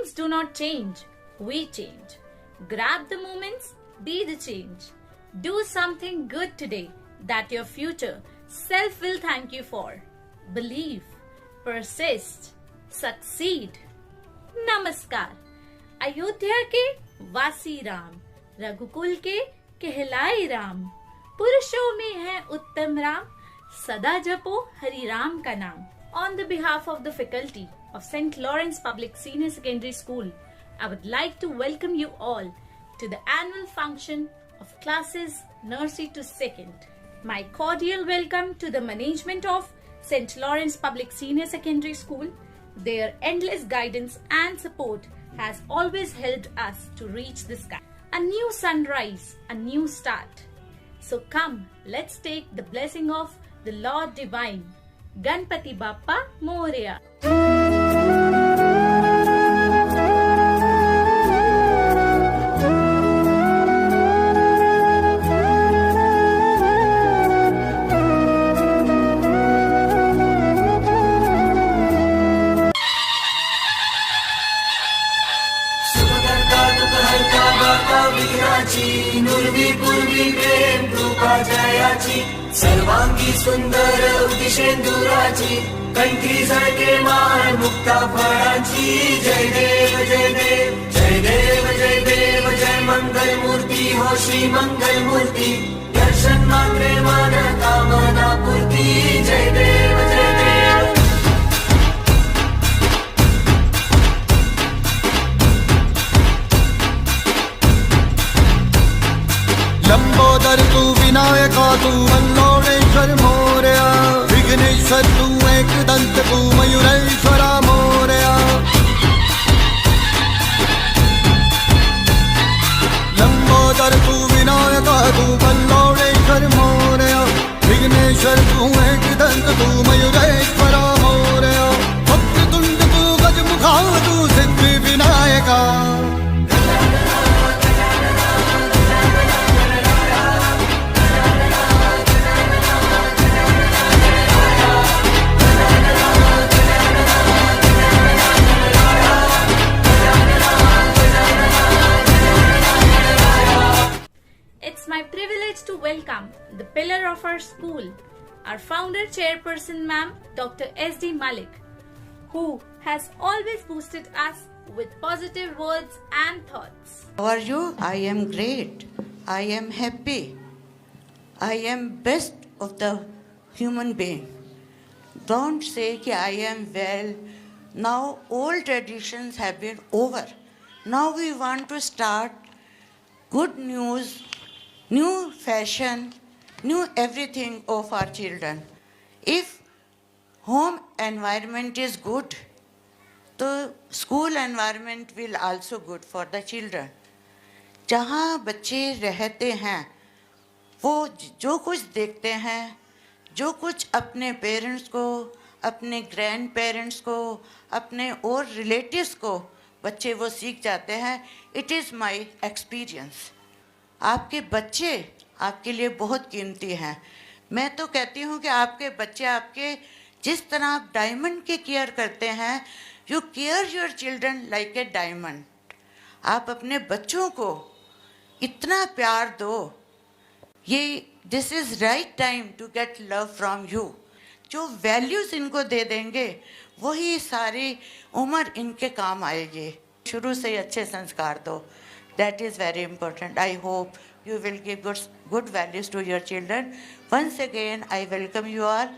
Things do not change, we change. Grab the moments, be the change. Do something good today that your future self will thank you for. Believe, persist, succeed. नमस्कार। अयोध्या के वासी राम, रघुकुल के कहलाए राम, पुरुषों में है उत्तम राम, सदा जपो हरि राम का नाम। On the behalf of the faculty of St. Lawrence Public Senior Secondary School, I would like to welcome you all to the annual function of classes nursery to second. My cordial welcome to the management of St. Lawrence Public Senior Secondary School. Their endless guidance and support has always helped us to reach this sky. A new sunrise, a new start. So come, let's take the blessing of the Lord Divine. Ganpati Bappa Moria. पूर्वी प्रेम कृपा जयाची सर्वांगी सुंदर उदिशेंदुराची कंठी झळके माळ मुक्ता फळाची जय देव जय देव जय देव जय देव जय मंगल मूर्ती हो श्री मंगल मूर्ती दर्शन मात्रे मान कामना पूर्ती जय देव जय देव। लंबोदर तू विनायका तू वल्लोळेश्वर मोरया विघ्नेश्वर तू एकदंत तू मयूरेश्वरा मोरया लंबोदर तू विनायका तू वल्लोळेश्वर मोरया विघ्नेश्वर तू एकदंत तू मयूरेश्वरा मोरया वक्रतुंड तू गजमुखा तू सिद्धि Vinayaka. It's my privilege to welcome the pillar of our school, our founder chairperson ma'am, Dr. S.D. Malik, who has always boosted us with positive words and thoughts. How are you? I am great. I am happy. I am best of the human being. Don't say that I am well. Now old traditions have been over. Now we want to start good news, new fashion, new everything of our children. If home environment is good, the school environment will also good for the children. जहाँ बच्चे रहते हैं वो जो कुछ देखते हैं, जो कुछ अपने पेरेंट्स को, अपने ग्रैंड पेरेंट्स को, अपने और रिलेटिव्स को बच्चे वो सीख जाते हैं. It is my experience. आपके बच्चे आपके लिए बहुत कीमती हैं. मैं तो कहती हूँ कि आपके बच्चे आपके जिस तरह आप डायमंड की केयर करते हैं, you care your children like a diamond. आप अपने बच्चों को इतना प्यार दो. ये this is right time to get love from you. जो वैल्यूज़ इनको दे देंगे वही सारी उम्र इनके काम आएगी. शुरू से ही अच्छे संस्कार दो. That is very important. I hope you will give good values to your children. Once again, I welcome you all.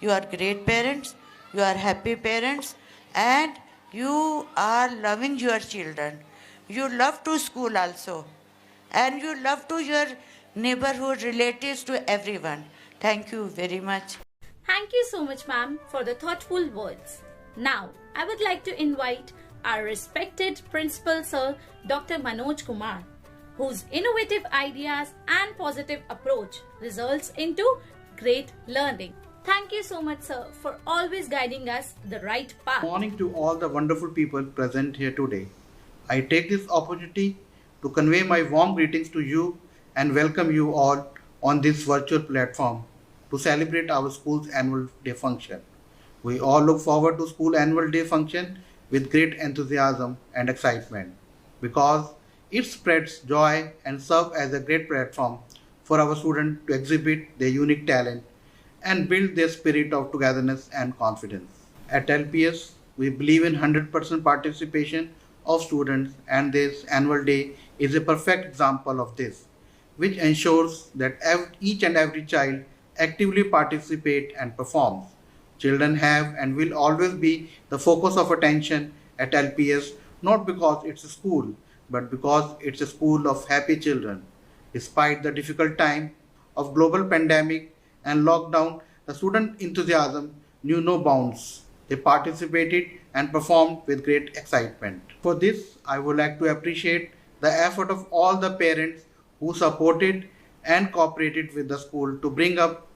You are great parents. You are happy parents. And you are loving your children. You love to school also. And you love to your neighborhood, relatives, to everyone. Thank you very much. Thank you so much, ma'am, for the thoughtful words. Now, I would like to invite our respected Principal Sir, Dr. Manoj Kumar, whose innovative ideas and positive approach results into great learning. Thank you so much, sir, for always guiding us the right path. Good morning to all the wonderful people present here today. I take this opportunity to convey my warm greetings to you and welcome you all on this virtual platform to celebrate our school's annual day function. We all look forward to school annual day function with great enthusiasm and excitement, because it spreads joy and serves as a great platform for our students to exhibit their unique talent and build their spirit of togetherness and confidence. At LPS, we believe in 100% participation of students, and this annual day is a perfect example of this, which ensures that each and every child actively participate and performs. Children have and will always be the focus of attention at LPS, not because it's a school, but because it's a school of happy children. Despite the difficult time of global pandemic and lockdown, the student enthusiasm knew no bounds. They participated and performed with great excitement. For this, I would like to appreciate the effort of all the parents who supported and cooperated with the school to bring up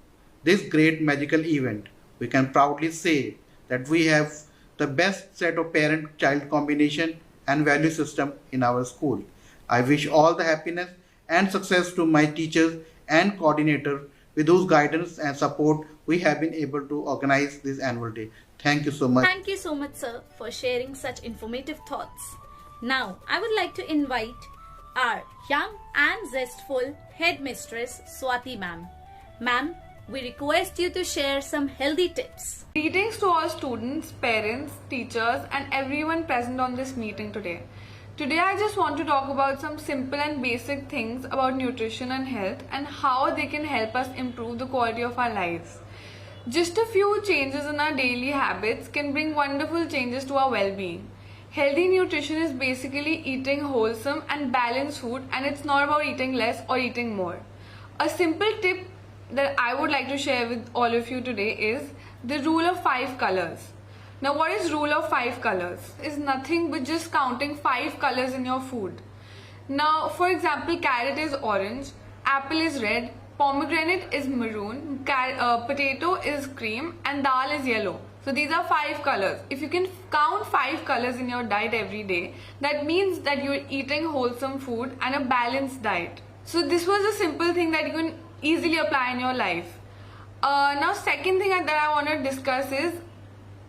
this great magical event. We can proudly say that we have the best set of parent-child combination and value system in our school. I wish all the happiness and success to my teachers and coordinator with whose guidance and support we have been able to organize this annual day. Thank you so much. Thank you so much, sir, for sharing such informative thoughts. Now, I would like to invite our young and zestful headmistress, Swati ma'am. Ma'am, we request you to share some healthy tips. Greetings to all students, parents, teachers, and everyone present on this meeting today. Today I just want to talk about some simple and basic things about nutrition and health and how they can help us improve the quality of our lives. Just a few changes in our daily habits can bring wonderful changes to our well-being. Healthy nutrition is basically eating wholesome and balanced food, and it's not about eating less or eating more. A simple tip that I would like to share with all of you today is the rule of 5 colors. Now, what is rule of 5 colors? Is nothing but just counting 5 colors in your food. Now, for example, carrot is orange, apple is red, pomegranate is maroon, potato is cream, and dal is yellow. So these are 5 colors. If you can count 5 colors in your diet every day, that means that you're eating wholesome food and a balanced diet. So this was a simple thing that you can easily apply in your life. Now, second thing that I want to discuss is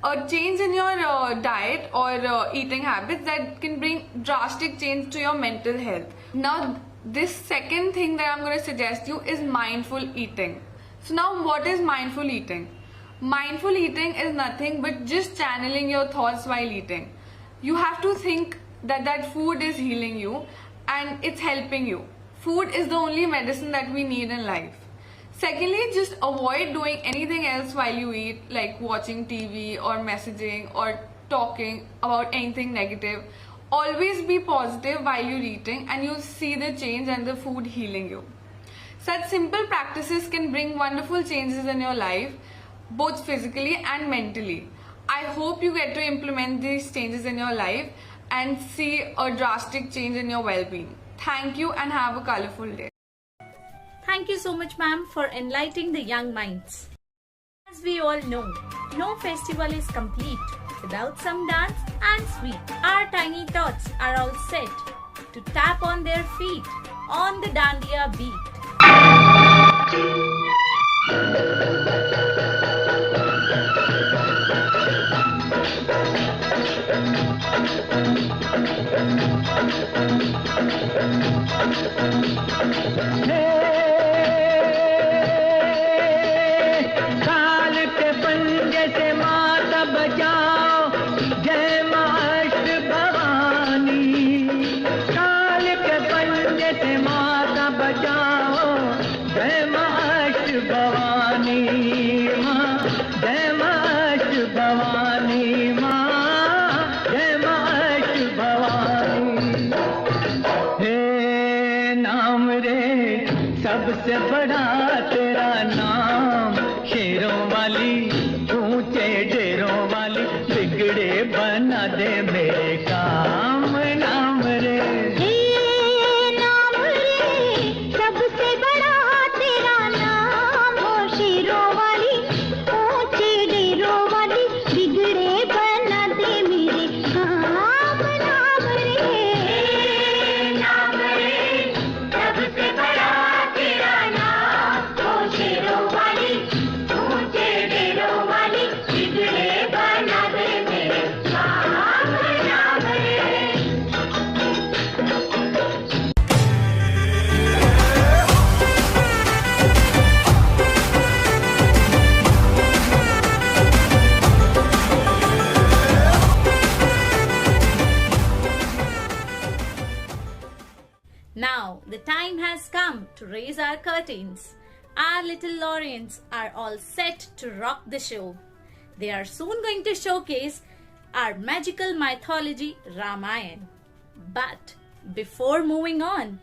a change in your diet or eating habits that can bring drastic change to your mental health. Now, this second thing that I'm going to suggest you is mindful eating. So now, what is mindful eating? Mindful eating is nothing but just channeling your thoughts while eating. You have to think that that food is healing you and it's helping you. Food is the only medicine that we need in life. Secondly, just avoid doing anything else while you eat, like watching TV or messaging or talking about anything negative. Always be positive while you're eating and you'll see the change and the food healing you. Such simple practices can bring wonderful changes in your life, both physically and mentally. I hope you get to implement these changes in your life and see a drastic change in your well-being. Thank you and have a colorful day. Thank you so much, ma'am, for enlightening the young minds. As we all know, no festival is complete without some dance and sweet. Our tiny tots are all set to tap on their feet on the dandiya beat. काल के पंजे से माता बचाओ, जय माष्ट भवानी। काल के पंजे से माता बचाओ, जय माष्ट भवानी माँ, जय माष्ट भवानी माँ, जय माष्ट भवानी। हे नाम रे सबसे बड़ा तेरा नाम, शेरों वाली ऊंचे डेरों वाली, बिगड़े बना दे मेरे काम। नाम रे नाम रे सबसे बड़ा तेरा नाम, हो शेरों वाली ऊंचे डेरों वाली, बिगड़े बना दे मेरे काम। नाम रे सबसे बड़ा तेरा नाम, हो शेरों वाली ऊंचे डेरों Now the time has come to raise our curtains. Our little Lorians are all set to rock the show. They are soon going to showcase our magical mythology Ramayana. But before moving on,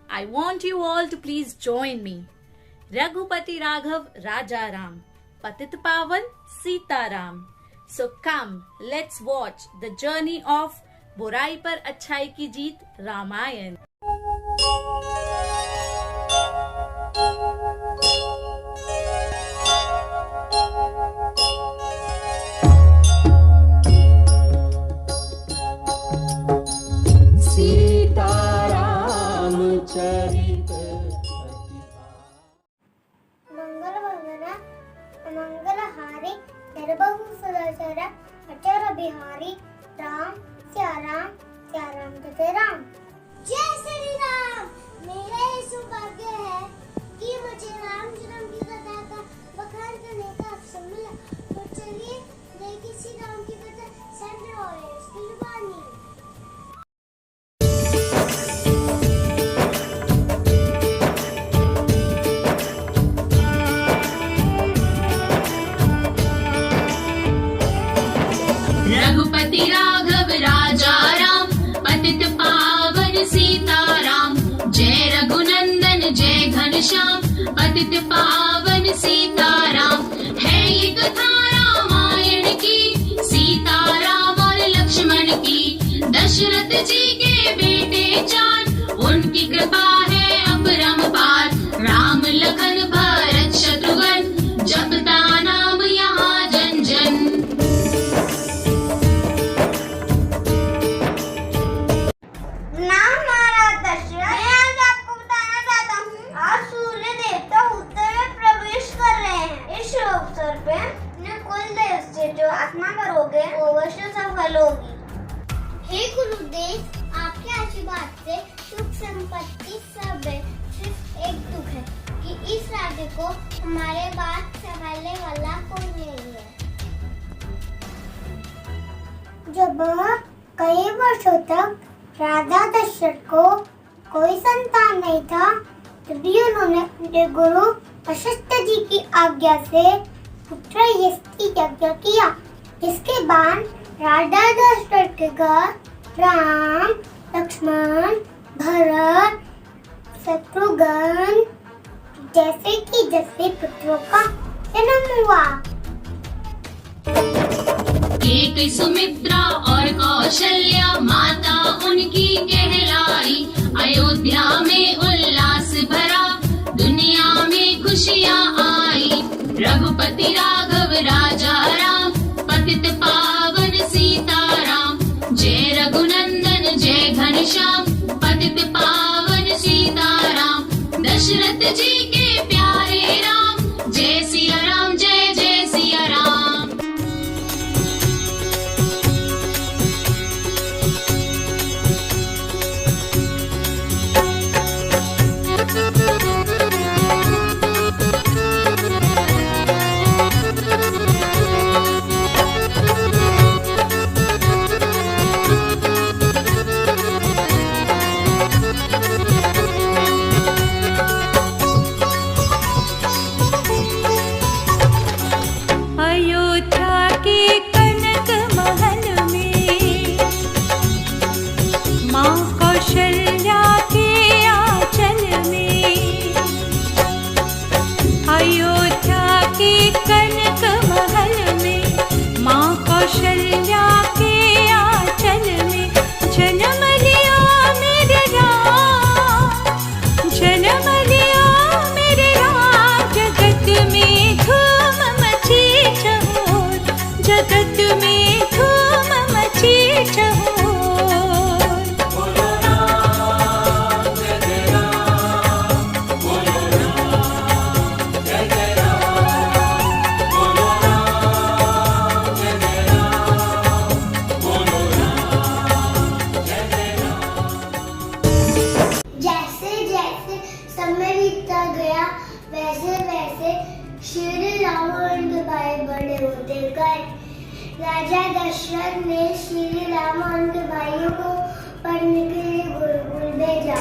I want you all to please join me. Raghupati Raghav Raja Ram, Patit Pavan Sita Ram. So come, let's watch the journey of बुराई पर अच्छाई की जीत रामायण। सीताराम चरित मंगल वंदना मंगल हारी निर्भव सुदर्शन अचर बिहारी राम श्याम जय राम। जय श्री राम। मेरा ये सौभाग्य है कि मुझे राम जन्म की कथा का बखान करने का अवसर मिला। तो चलिए देखिए श्री राम की कथा सेंटर और इसकी जुबानी। रघुपति राघव राजा राम, पतित पावन सीताराम। जय रघुनंदन जय घनश्याम, पतित पावन सीताराम। है ये कथा रामायण की, सीताराम और लक्ष्मण की। दशरथ जी के बेटे चार, उनकी कृपा है अपरंपार। राम लखन भरत शत्रुघ्न, जपता नाम यहाँ जन जन। नाम हमारा दशरथ। मैं आज आपको बताना चाहता हूँ। आज सूर्य देवता उत्तर में प्रवेश कर रहे हैं। इस अवसर पे अपने कुल देव से जो आत्मा करोगे वो अवश्य सफल होगी। हे गुरुदेव, आपके आशीर्वाद से सुख संपत्ति सब है। सिर्फ एक दुख है कि इस राज्य को हमारे बाद संभालने वाला कोई नहीं है। जब कई वर्षों तक राजा दशरथ को कोई संतान नहीं था, तभी उन्होंने अपने गुरु वशिष्ठ जी की आज्ञा से पुत्र यज्ञ किया। इसके बाद राजा दशरथ के घर राम, लक्ष्मण, भरत, शत्रुघ्न जैसे पुत्रों का जन्म हुआ। एक सुमित्रा और कौशल्या माता उनकी कहलाई। अयोध्या में उल्लास भरा, दुनिया में खुशियाँ आई। रघुपति राघव राजा राम, पतित पावन सीताराम। जय रघुनंदन जय घनश्याम, पतित पावन सीताराम। दशरथ जी के प्यारे राम, जय सिया राम जय जय सिया राम। अयोध्या के कनक महल में, माँ कौशल्या के आंचल में। अयोध्या के कनक महल में, माँ कौशल्या के आंचल में। जन्म लिया मेरे राम, जन्म लिया मेरे राम। जगत में धूम मची चहोर, जगत में धूम मची चहोर। बोलो राम जय जय राम, बोलो राम जय जय राम, बोलो राम जय जय राम, बोलो राम जय जय राम। जैसे जैसे समय बीतता गया, वैसे वैसे श्री राम और उनके भाई बड़े होते गए। राजा दशरथ ने श्री राम और उनके भाइयों को पढ़ने के लिए गुरुकुल भेजा।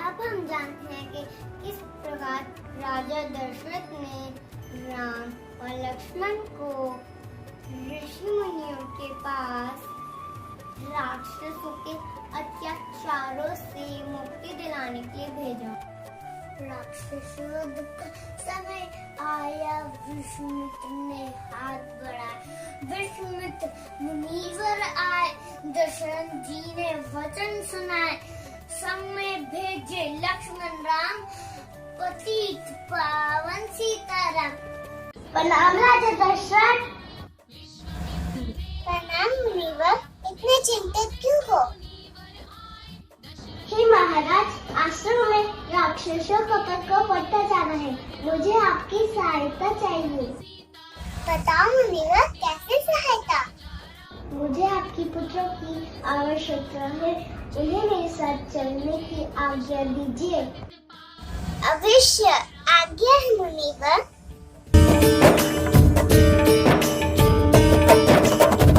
अब हम जानते हैं कि किस प्रकार राजा दशरथ ने राम और लक्ष्मण को ऋषि मुनियों के पास राक्षसों के अत्याचारों से मुक्ति दिलाने के लिए भेजा। राक्षसों का समय आया, विश्वामित्र ने हाथ बढ़ाया। विश्वामित्र मुनिवर आए, दशरथ जी ने वचन सुनाए। संग में भेजे लक्ष्मण राम, पतित पावन सीताराम। प्रणाम राजा दशरथ। प्रणाम मुनिवर, इतने चिंतित क्यों हो? हे महाराज, आश्रम में राक्षसों का प्रकोप बढ़ता जा रहा है, मुझे आपकी सहायता चाहिए। बताओ मुनिवर, कैसे सहायता? मुझे आपकी पुत्रों की आवश्यकता है, उन्हें मेरे साथ चलने की आज्ञा दीजिए। अवश्य, आज्ञा है मुनिवर।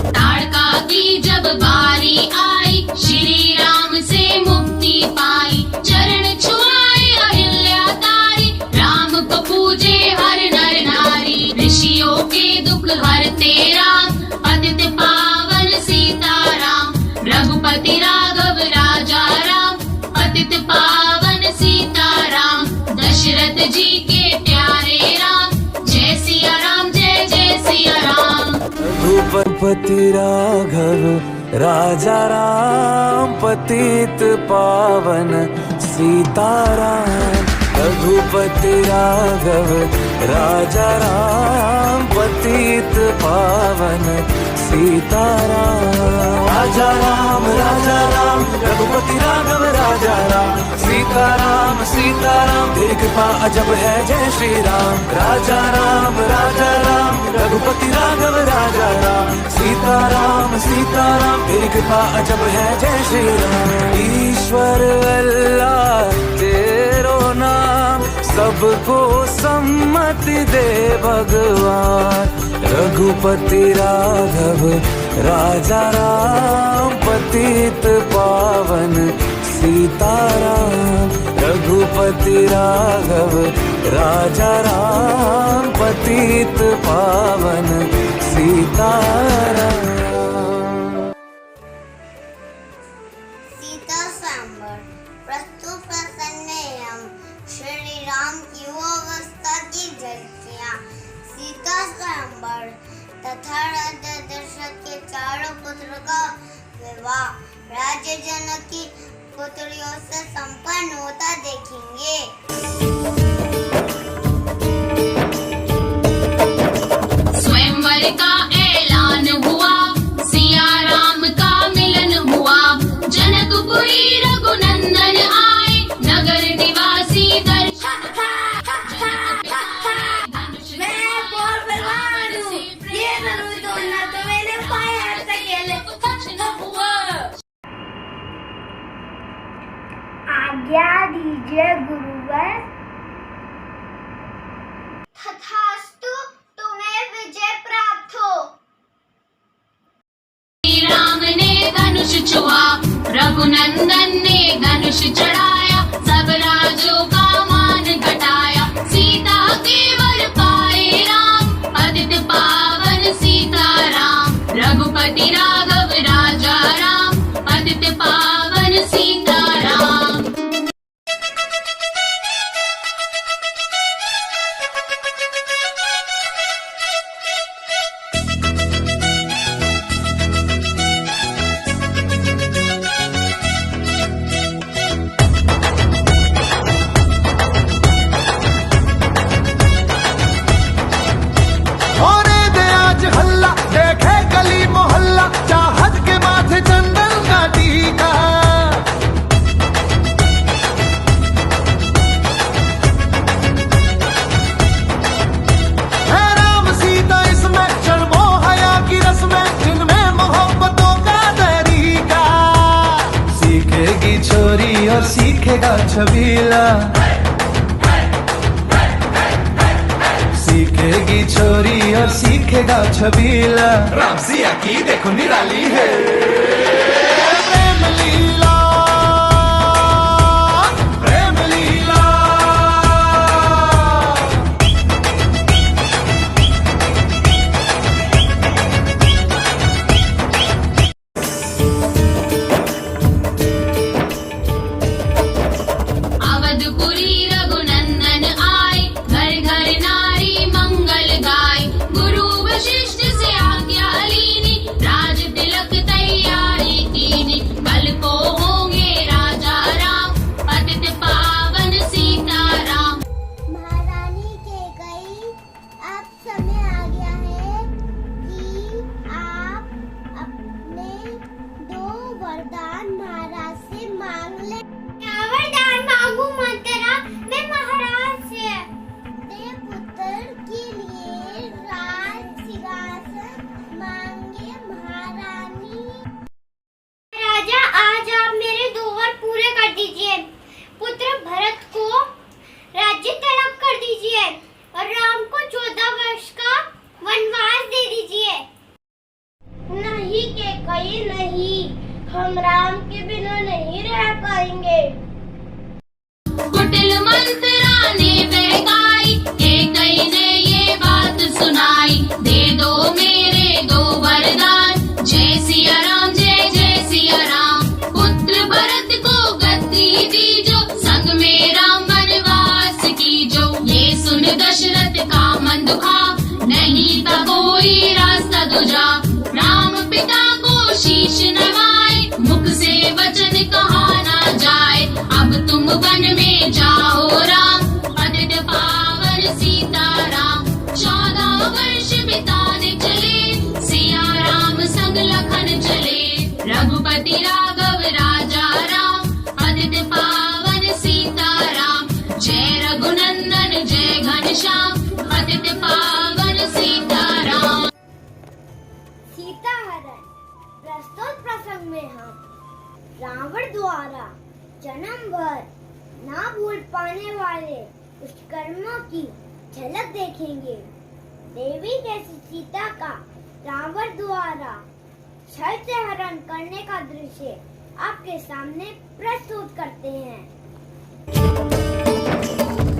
ताड़का की जब बारी आई, श्री राम से मुक्ति पाई। चरण छुआए अहिल्या तारी, राम को पूजे हर नर नारी। ऋषियों के दुख हरते राम, पतित पावन सीताराम। रघुपति राघव राजा राम, पतित पावन सीताराम। दशरथ जी के प्यारे राम, जय सिया राम, जय जय सिया राम। रघुपति राघव राजा राम, पतित पावन सीताराम। रघुपति राघव राजा राम, पतित पावन सीताराम। राजा राम रघुपति राघव राजा राम। सीताराम सीताराम, तेरी कृपा अजब है, जय श्री राम। राजा राम रघुपति राघव राजा राम। सीताराम सीताराम, तेरी कृपा अजब है, जय श्री राम। ईश्वर अल्लाह तेरो नाम, सबको सम्मति दे भगवान। रघुपति राघव राजा राम, पतित पावन सीताराम। रघुपति राघव राजा राम, पतित पावन सीताराम। सीता सांबर प्रस्तुत प्रसन्नेयम, श्री राम की वो अवस्था की झलकियाँ। सीता सांबर तथा राजा दशरथ के चारों पुत्र का विवाह राजा जनक की पुत्रियों से संपन्न होता देखेंगे। स्वयंवर का ऐलान हुआ, सिया राम का मिलन हुआ। जनकपुरी रघुनंदन आए, नगर निवासी दर्शन। मैं बहुत बलवान हूँ, ये जरूर तोड़ना तो मैंने पाया अकेले। आज्ञा दीजिए गुरुवर। तथास्तु, तुम्हें विजय प्राप्त हो। श्री राम ने धनुष छुआ, रघुनंदन ने धनुष चढ़ाया। सब राजों का मान घटाया, सीता के वर पाए राम। पतित पावन सीताराम, रघुपति राघव राजा राम। पतित पावन सीताराम। और सीखेगा छबीला, सीखेगी छोरी और सीखेगा छबीला। राम सिया की देखो निराली है प्रेम लीला, प्रेम कर दीजिए, पुत्र भरत को राज्य तलब कर दीजिए और राम को 14 वर्ष का वनवास दे दीजिए। नहीं के कहीं नहीं, हम राम के बिना नहीं रह पाएंगे। कुटिल मंत्रा ने बहकाई, कैकेयी ने ये बात सुनाई। दे दो मेरे 2 वरदान, जय सिया राम, जय जय सिया राम। पुत्र भरत को गद्दी दीजो, संग में राम वनवास कीजो। ये सुन दशरथ का मन दुखा, नहीं था कोई रास्ता दूजा। राम पिता को शीश नवाए, मुख से वचन कहा ना जाए। अब तुम वन में जाओ राम, पतित पावन सीताराम। 14 वर्ष बिताने चले, सिया राम संग लखन चले। रघुपति राघव राजा राम, पतित पावन सीताराम। जय रघुनंदन जय घनश्याम, पतित पावन सीताराम। सीता हरण प्रस्तुत प्रसंग में हम रावण द्वारा जन्म भर ना भूल पाने वाले दुष्कर्मों की झलक देखेंगे। देवी जैसी सीता का रावण द्वारा छल से हरण करने का दृश्य आपके सामने प्रस्तुत करते हैं।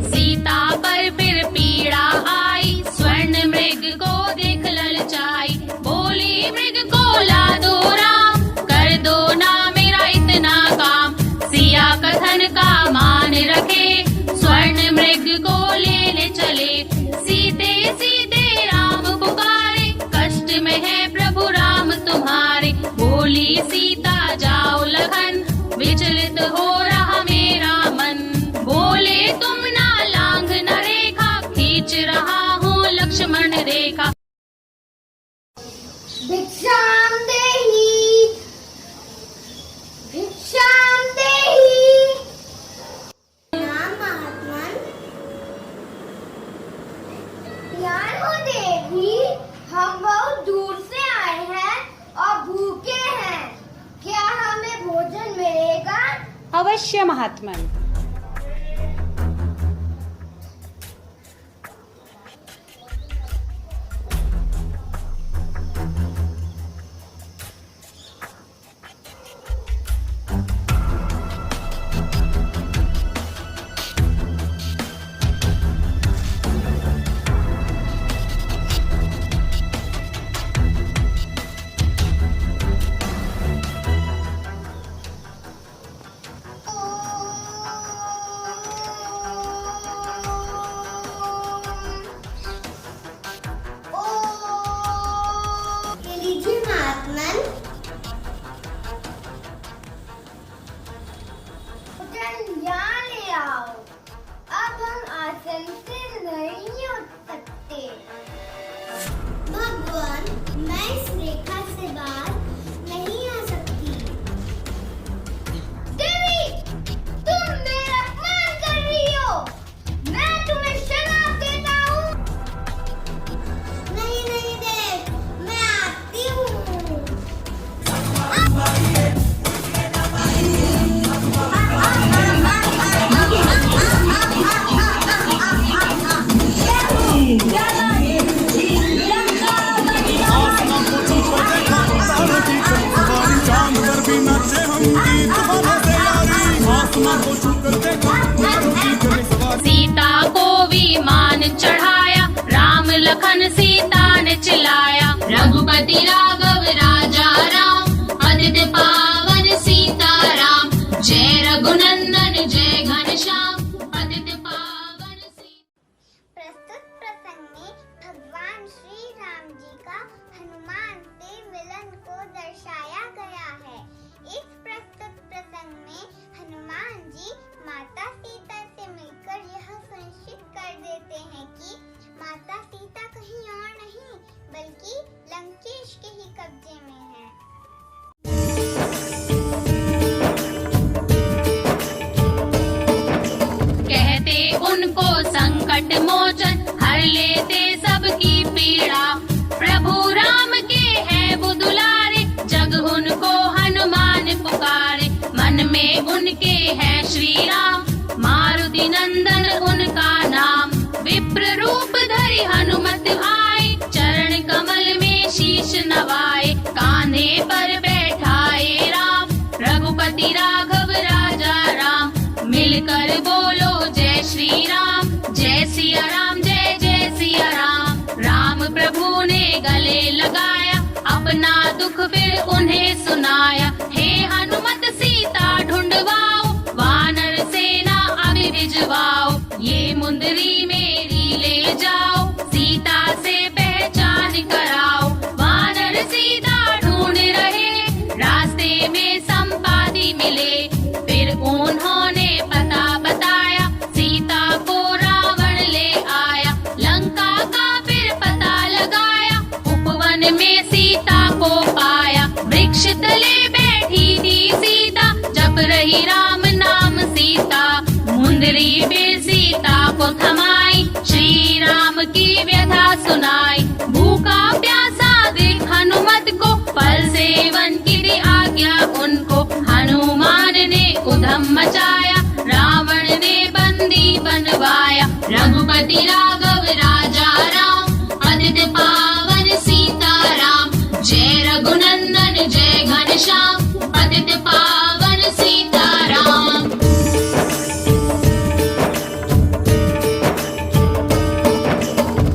सीता पर फिर पीड़ा आई, स्वर्ण मृग को देख ललचाई। बोली मृग को ला दो राम, कर दो ना मेरा इतना काम। सिया कथन का मान रखे, स्वर्ण मृग को लेने चले। सीते सीते राम पुकारे, कष्ट में है प्रभु राम तुम्हारे। बोली सीता जाओ लखन, विचलित हो रहा मेरा मन। बोले तुम ना लांघ न रेखा, खींच रहा हूँ लक्ष्मण रेखा। भिक्षाम देहि, भिक्षाम देहि। नाम महात्मन, ज्ञानो देवी, हम बहुत दूर से आए हैं और भूखे हैं, क्या हमें भोजन मिलेगा? अवश्य महात्मन। सीता को विमान चढ़ाया, राम लखन सीता ने चिल्लाया। रघुपति राघव राजा राम, पतित पावन सीताराम। जय रघुनंदन जय घनश्याम, पतित पावन सीता। प्रस्तुत प्रसंग में भगवान श्री राम जी का हनुमान से मिलन को दर्शाया गया है। इस प्रस्तुत प्रसंग में हनुमान जी माता सीता से मिलकर यह सुनिश्चित कर देते हैं कि माता सीता कहीं और नहीं बल्कि लंकेश के ही कब्जे में है। कहते उनको संकट मोचन, हर लेते सबकी पीड़ा। प्रभु राम के हैं वो दुलारे, जग उनको हनुमान पुकारे। मन में उनके है मिलकर बोलो जय श्री राम, जय सिया राम, जय जय सिया राम। राम प्रभु ने गले लगाया, अपना दुख फिर उन्हें सुनाया। हे हनुमत सीता ढूंढवाओ, वानर सेना अभी भिजवाओ। ये मुंदरी मेरी ले जाओ, सीता से पहचान कराओ। वानर सीता ढूंढ रहे, रास्ते में संपादी मिले। फिर उन्होंने पता बताया, सीता को रावण ले आया। लंका का फिर पता लगाया, उपवन में सीता को पाया। वृक्ष तले बैठी थी सीता, जप रही राम नाम सीता। मुंदरी फिर सीता को थमाई, श्री राम की व्यथा सुनाई। भूखा प्यासा देख हनुमत को, फल सेवन की दी आज्ञा उनको। हनुमान ने उधम मचाया, रावण ने बंदी बनवाया। रघुपति राघव राजा राम, पतित पावन सीता राम। जय रघुनंदन जय घनश्याम, पतित पावन सीता राम।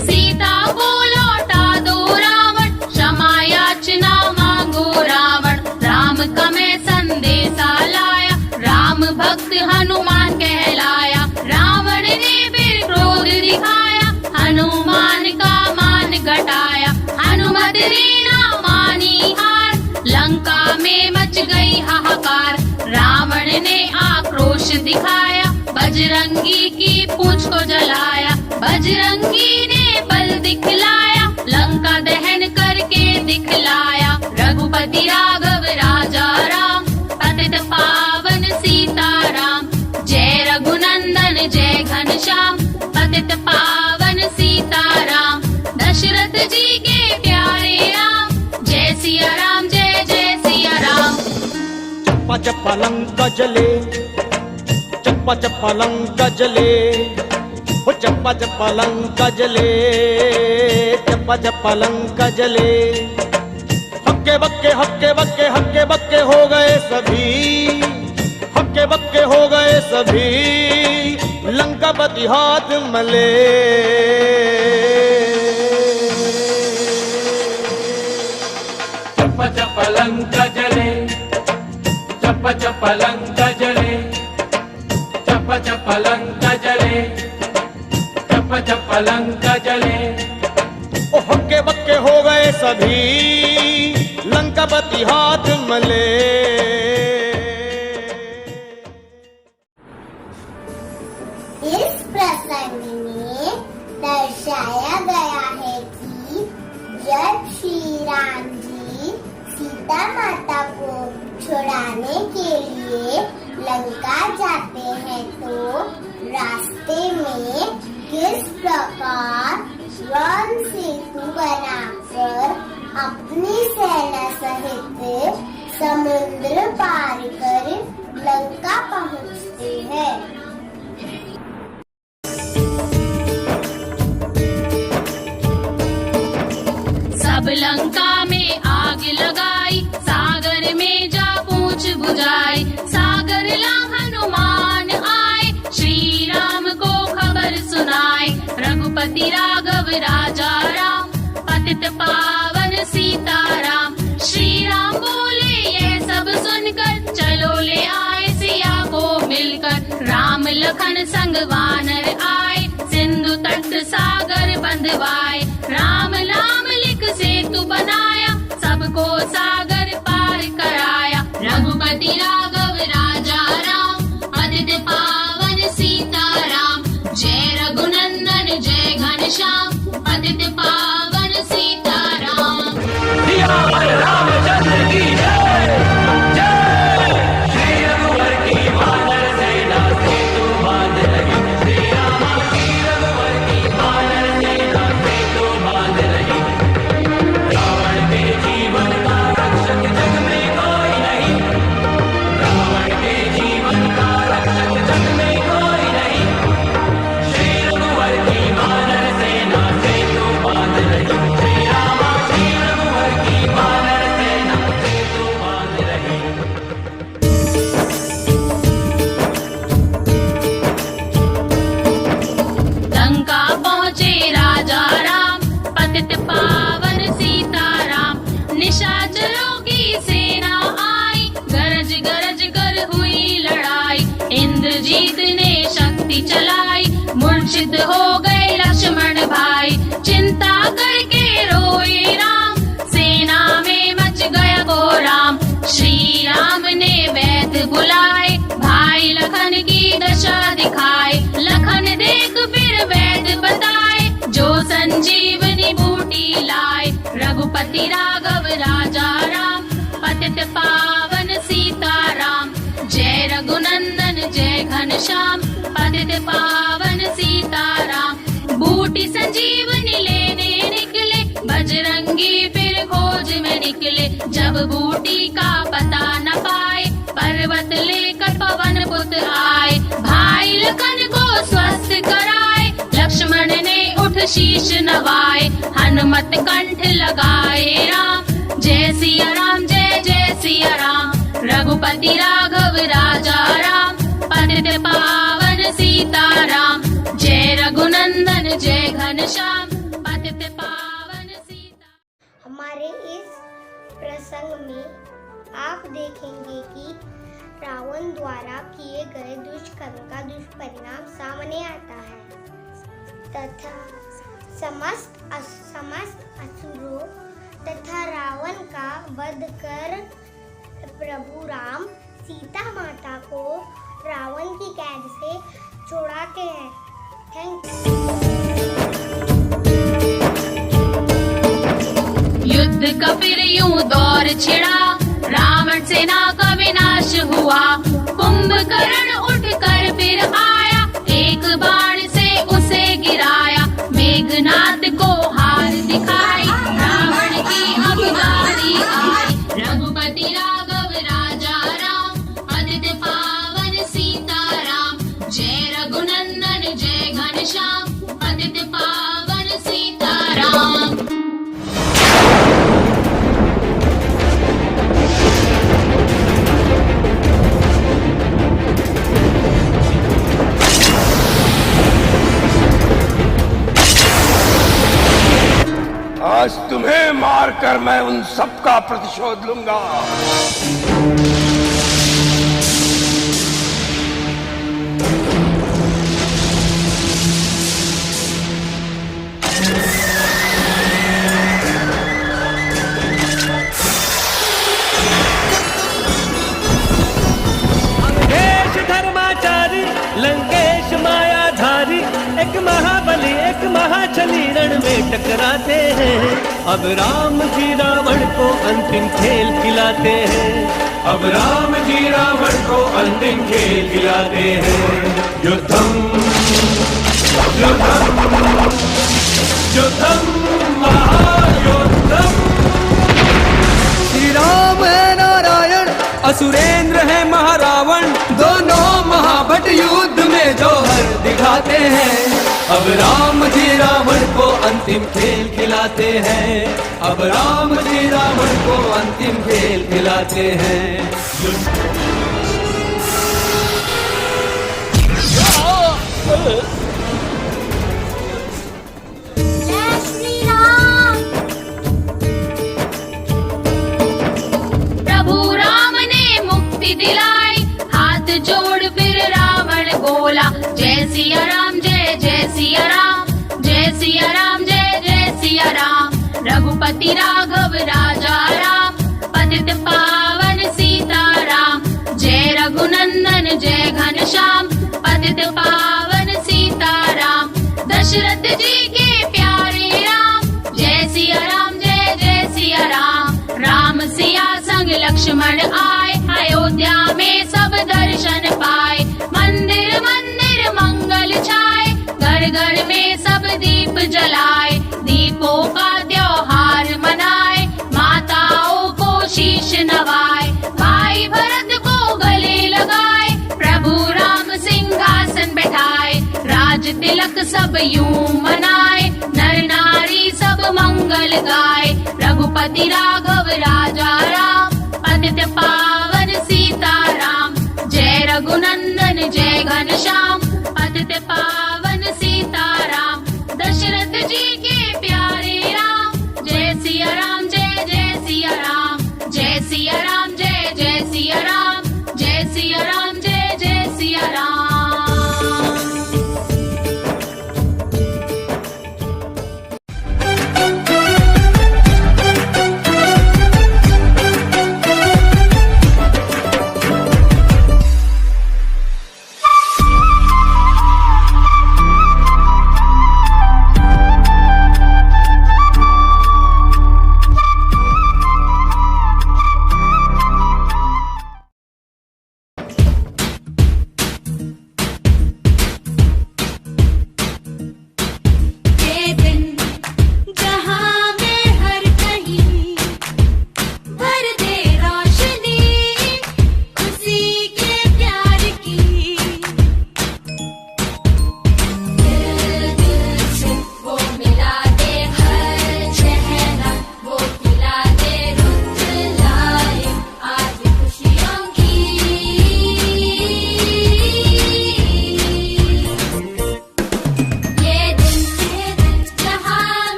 सीता को लौटा दो रावण, क्षमा याचना मांगो रावण। राम का मैं संदेशा लाया, राम भक्त हनुमान कहलाया। रावण ने फिर क्रोध दिखाया, हनुमान का मान घटाया। हनुमत ने ना मानी हार, लंका में मच गई हाहाकार। रावण ने आक्रोश दिखाया, बजरंगी की पूंछ को जलाया। बजरंगी ने बल दिखलाया, लंका दहन करके दिखलाया। रघुपति राघव राजा राम, पतित पावन सीता राम। जय रघुनंदन जय घनश्याम, पतित पावन सीता राम। दशरथ जी के प्यारे राम, जय सिया राम, जय जय सिया राम। चप्पा चप्पा लंका जले, चप्पा चप्पा लंका जले, वो चप्पा चप्पा लंका जले, चप्पा चप्पा लंका जले। हक्के बक्के हक्के बक्के हक्के बक्के हो गए सभी, हक्के बक्के हो गए सभी। लंकापति हाथ मले, चप्पा चप्पा लंका जले, चप्पा चप्पा लंका जले, चप्पा चप्पा लंका जले, चप्पा चप्पा लंका जले। ओ हक्के बक्के हो गए सभी, लंकापति हाथ मले। इस प्रसंग में दर्शाया गया है कि जब श्री राम जी सीता माता को छुड़ाने के लिए लंका जाते हैं तो रास्ते में किस प्रकार वन सेतु बनाकर अपनी सेना सहित समुद्र पार कर लंका पहुंचते हैं। सब लंका में आग लगाई, सागर में जा पूछ बुझाई। सागर ला हनुमान आए, श्री राम को खबर सुनाए। रघुपति राघव राजा राम, पतित पावन सीता राम। श्री राम बोले ये सब सुनकर, चलो ले आए सिया को मिलकर। राम लखन संग वानर आए, सिंधु तट सागर बंधवाए। राम नाम लिख सेतु बनाया, सबको सागर पार कराया। रघुपति राघव राजा राम, पतित पावन सीता राम। जय रघुनंदन जय घनश्याम, पतित पावन सीता राम। रामचंद्र की जय, जय श्री रघुवर की वानर सेना सेतु बांध रही। श्री राम की रघुवर की वानर सेना सेतु बांध रही। रावण के जीवन का रक्षक जग में कोई नहीं। बुलाए, भाई लखन की दशा दिखाए। लखन देख फिर वैद्य बताए, जो संजीवनी बूटी लाए। रघुपति राघव राजा राम, पतित पावन सीताराम। जय रघुनंदन जय घनश्याम, पतित पावन सीताराम। बूटी संजीवनी लेने निकले, बजरंगी फिर खोज में निकले। जब बूटी का पता न पाए, पर्वत लेकर पवन पुत आए। भाई लखन को स्वस्थ कराए, लक्ष्मण ने उठ शीश नवाए। हनुमत कंठ लगाए राम, जय सिया राम जय जय सिया राम। रघुपति राघव राजा राम, पतित पावन सीताराम। जय रघुनंदन जय घनश्याम, पतित पावन सीता। हमारे इस प्रसंग में आप देखेंगे कि रावण द्वारा किए गए दुष्कर्म का दुष्परिणाम सामने आता है तथा समस्त असुरों तथा रावण का वध कर प्रभु राम सीता माता को रावण की कैद से छुड़ाते हैं। Thank you. युद्ध का फिर यूं दौर छिड़ा, रावण सेना का विनाश हुआ। कुंभकर्ण उठकर फिर आया, एक बाण से उसे गिराया। मेघनाद को हार दिखाई, रावण की अब बारी आई। रघुपति राघव राजा राम, पतित पावन सीताराम। जय रघुनंदन जय घनश्याम, पतित पावन सीताराम। आज तुम्हें मारकर मैं उन सबका प्रतिशोध लूंगा। अंगेश धर्माचारी, लंकेश मायाधारी, एक महाबली एक महाछली रण में टकराते हैं। अब राम जी रावण को अंतिम खेल खिलाते हैं। अब राम जी रावण को अंतिम खेल खिलाते हैं। युद्धम युद्धम युद्धम महायुद्धम। श्री राम है नारायण, असुरेंद्र है महारावण, दोनों महाभट युद्ध में जौहर दिखाते हैं। अब राम जी रावण को अंतिम खेल खिलाते हैं। अब राम जी रावण को अंतिम खेल खिलाते हैं। जय श्री राम। प्रभु राम ने मुक्ति दिलाई, हाथ जोड़ फिर रावण बोला। जय सिया राम जय जय सिया राम, जय सिया राम जय जय सिया राम। रघुपति राघव राजा राम, पतित पावन सीताराम। जय रघुनंदन जय घनश्याम, पतित पावन सीताराम। दशरथ जी के प्यारे राम, जय सिया राम जय जय सिया राम। राम सिया संग लक्ष्मण आए, अयोध्या में सब दर्शन पाए। मंदिर मंदिर मंगल छाए, घर घर में सब दीप जलाए। दीपों का त्योहार मनाए, माताओं को शीश नवाए। भाई भरत को गले लगाए, प्रभु राम सिंहासन बैठाए। राज तिलक सब यूं मनाए, नर नारी सब मंगल गाए। रघुपति राघव राजा राम, पतित पावन सीताराम। जय रघुनंदन जय घनश्याम, पतित पावन सीताराम। दशरथ जी के प्यारे राम, जय सिया राम जय जय सिया राम। जय सिया राम जय जय सिया राम, जय सिया राम जय जय Siya Ram.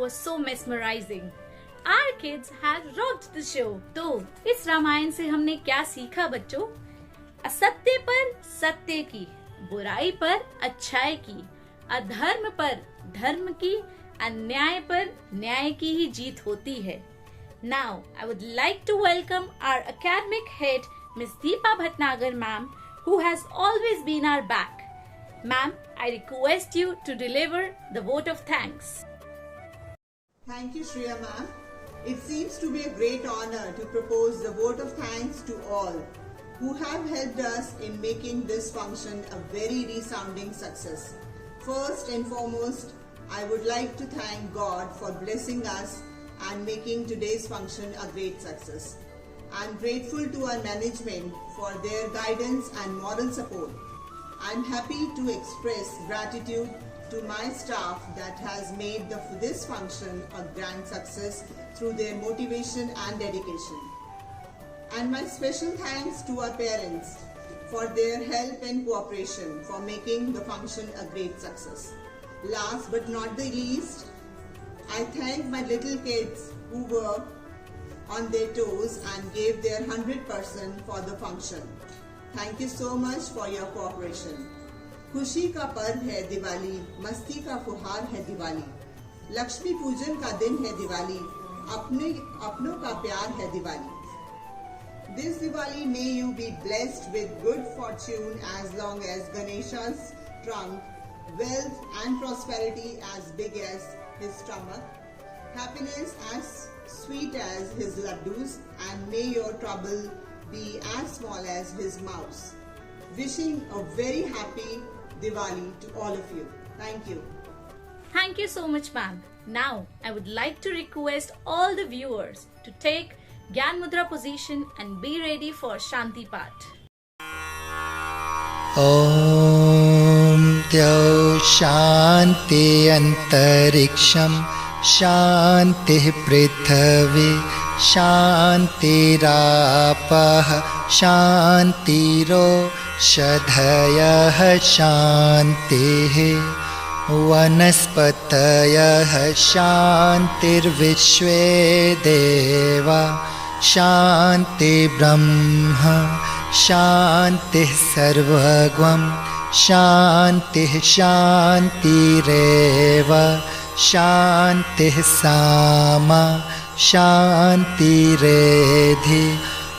was so mesmerizing. Our kids had rocked the show. तो इस रामायण से हमने क्या सीखा बच्चों? असत्य पर सत्य की, बुराई पर अच्छाई की, अधर्म पर धर्म की, अन्याय पर न्याय की ही जीत होती है. Now, I would like to welcome our academic head, Miss Deepa Bhatnagar ma'am, who has always been our back. Ma'am, I request you to deliver the vote of thanks. Thank you, Shreya ma'am. It seems to be a great honor to propose the vote of thanks to all who have helped us in making this function a very resounding success. First and foremost, I would like to thank God for blessing us and making today's function a great success. I am grateful to our management for their guidance and moral support. I am happy to express gratitude to my staff that has made this function a grand success through their motivation and dedication. And my special thanks to our parents for their help and cooperation for making the function a great success. Last but not the least, I thank my little kids who were on their toes and gave their 100% for the function. Thank you so much for your cooperation. खुशी का पर्व है दिवाली, मस्ती का फुहार है दिवाली, लक्ष्मी पूजन का दिन है दिवाली, अपनों का प्यार है Diwali. This Diwali may you be blessed with good fortune as long as Ganesha's trunk, wealth and prosperity as big as his stomach, happiness as sweet as his laddus, and may your trouble be as small as his mouse. Wishing a very happy Diwali to all of you. Thank you. Thank you so much, ma'am. Now, I would like to request all the viewers to take Gyan Mudra position and be ready for Shanti Path. ॐ द्यौ शान्ति अन्तरिक्षं शान्तिः पृथिवी शान्तिरापः शान्तिरोषधयः शान्तिः वनस्पतयः शान्तिर्विश्वे देवा शान्तिर्ब्रह्म शान्तिः सर्वगं शान्तिः शान्तिरेव शान्तिः सामा शान्तिरेधि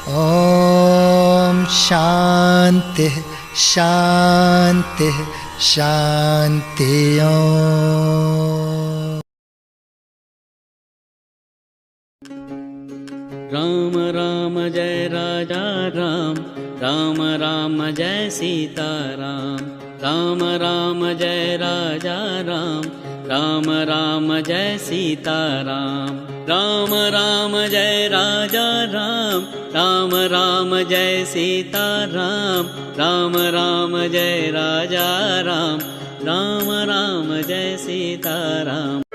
ॐ शान्तिः शान्तिः शान्ति ॐ. राम राम जय राजा राम, राम राम जय सीता राम, राम राम जय राजा राम, राम राम जय सीता राम, राम राम जय राजा राम, राम राम जय सीता राम, राम राम जय राजा राम, राम राम जय सीता राम.